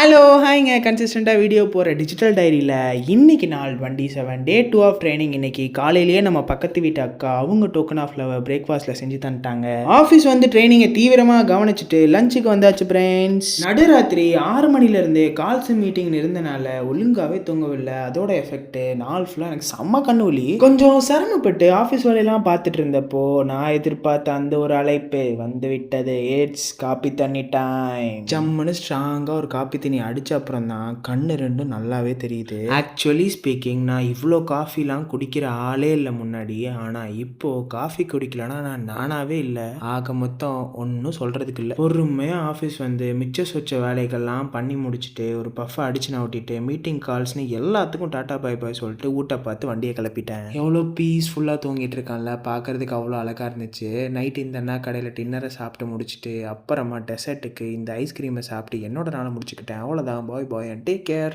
Hello ஹாய்ங்க கன்சிஸ்டண்ட்டாக video போகிற digital டைரியில் இன்றைக்கி நாள் 27 டே 2 ஆஃப் ட்ரைனிங். இன்றைக்கி காலையிலேயே நம்ம பக்கத்து வீட்டு அக்கா அவங்க டோக்கன் ஆஃப் லவ் பிரேக்ஃபாஸ்ட்டில் செஞ்சு தந்துட்டாங்க. ஆஃபீஸ் வந்து ட்ரைனிங்கை தீவிரமாக கவனிச்சுட்டு லஞ்சுக்கு வந்தாச்சு ஃப்ரெண்ட்ஸ். நடுராத்திரி 6 மணிலேருந்து கால்ஸ் மீட்டிங் இருந்தனால ஒழுங்காகவே தூங்கவில்லை. அதோட எஃபெக்ட் நாள் ஃபுல்லாக எனக்கு செம்ம கண்ணு வலி. கொஞ்சம் சிரமப்பட்டு ஆஃபீஸ் வேலையெல்லாம் பார்த்துட்டு இருந்தப்போ நான் எதிர்பார்த்த அந்த ஒரு அழைப்பு வந்து விட்டது. இட்ஸ் காப்பி தண்ணி டைம். ஜம்முன்னு ஸ்ட்ராங்காக ஒரு காப்பி தண்ணி அடித்த அப்புறம் தான் கண்ணு ரெண்டும் நல்லாவே தெரியுது. ஆக்சுவலி ஸ்பீக்கிங் நான் இவ்வளோ காஃபிலாம் குடிக்கிற ஆளே இல்லை முன்னாடி. ஆனால் இப்போது காஃபி குடிக்கலன்னா நான் நானாகவே இல்லை. ஆக மொத்தம் ஒன்றும் சொல்கிறதுக்கு இல்லை. பொறுமையாக ஆஃபீஸ் வந்து மிச்ச சொச்ச வேலைகள்லாம் பண்ணி முடிச்சுட்டு ஒரு பஃபை அடிச்சு நான் ஓட்டிட்டு மீட்டிங் கால்ஸ்னு எல்லாத்துக்கும் டாட்டா பாய் பாய் சொல்லிட்டு ஊட்ட பார்த்து வண்டியை கிளப்பிட்டேன். எவ்வளோ பீஸ்ஃபுல்லாக தூங்கிட்டு இருக்கான்ல, பார்க்கறதுக்கு அவ்வளோ அழகாக இருந்துச்சு. நைட்டு இந்த அண்ணா கடையில் டின்னரை சாப்பிட்டு முடிச்சுட்டு அப்புறமா டெசர்ட்டுக்கு இந்த ஐஸ்கிரீமை சாப்பிட்டு என்னோட நாளை முடிச்சுக்கிட்டேன். அவ்வளோதான். பாய் பாய் அண்ட் டேக் கேர்.